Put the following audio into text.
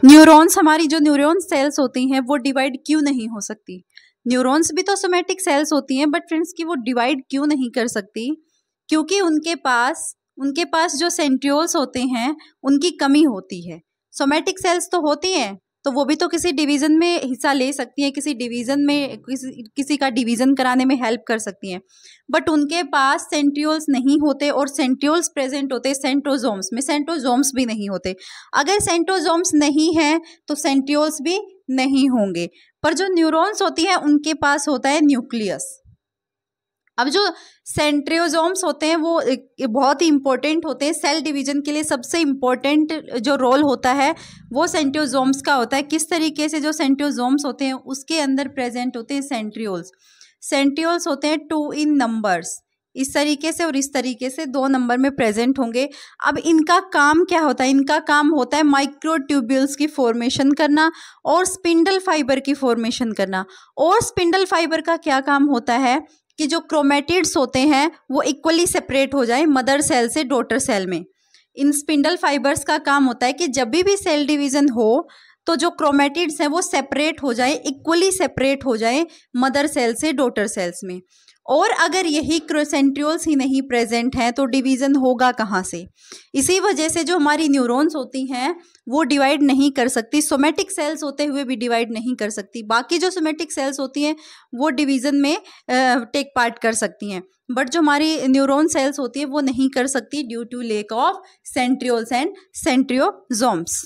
Neurons, हमारी जो neuron cells होती हैं वो डिवाइड क्यों नहीं हो सकती? न्यूरॉन्स भी तो सोमैटिक सेल्स होती हैं, बट फ्रेंड्स की वो डिवाइड क्यों नहीं कर सकती? क्योंकि उनके पास जो सेंट्रियोल्स होते हैं उनकी कमी होती है। सोमैटिक सेल्स तो होती हैं, तो वो भी तो किसी डिवीजन में हिस्सा ले सकती हैं, किसी डिवीजन में किसी का डिवीजन कराने में हेल्प कर सकती हैं, बट उनके पास सेंट्रियोल्स नहीं होते, और सेंट्रियोल्स प्रेजेंट होते सेंट्रोजोम्स में, सेंट्रोजोम्स भी नहीं होते। अगर सेंट्रोजोम्स नहीं है तो सेंट्रियोल्स भी नहीं होंगे। पर जो न्यूरॉन्स होती हैं उनके पास होता है न्यूक्लियस। अब जो सेंट्रियोजोम्स होते हैं वो बहुत ही इंपॉर्टेंट होते हैं सेल डिवीजन के लिए। सबसे इम्पोर्टेंट जो रोल होता है वो सेंट्रियोजोम्स का होता है। किस तरीके से जो सेंट्रियोजोम्स होते हैं उसके अंदर प्रेजेंट होते हैं सेंट्रियोल्स। सेंट्रियोल्स होते हैं 2 इन नंबर्स, इस तरीके से और इस तरीके से 2 नंबर में प्रेजेंट होंगे। अब इनका काम क्या होता है? इनका काम होता है माइक्रोट्यूब्यूल्स की फॉर्मेशन करना और स्पिंडल फाइबर की फॉर्मेशन करना। और स्पिंडल फाइबर का क्या काम होता है कि जो क्रोमेटिड्स होते हैं वो इक्वली सेपरेट हो जाए मदर सेल से डॉटर सेल में। इन स्पिंडल फाइबर्स का काम होता है कि जब भी सेल डिवीजन हो तो जो क्रोमेटिड्स हैं वो सेपरेट हो जाए, इक्वली सेपरेट हो जाए मदर सेल से डॉटर सेल्स में। और अगर यही सेंट्रियोल्स ही नहीं प्रेजेंट हैं तो डिवीज़न होगा कहाँ से? इसी वजह से जो हमारी न्यूरॉन्स होती हैं वो डिवाइड नहीं कर सकती, सोमैटिक सेल्स होते हुए भी डिवाइड नहीं कर सकती। बाकी जो सोमैटिक सेल्स होती हैं वो डिवीज़न में टेक पार्ट कर सकती हैं, बट जो हमारी न्यूरॉन सेल्स होती है वो नहीं कर सकती due to lack of centrioles and सेंट्रियोजोम्स।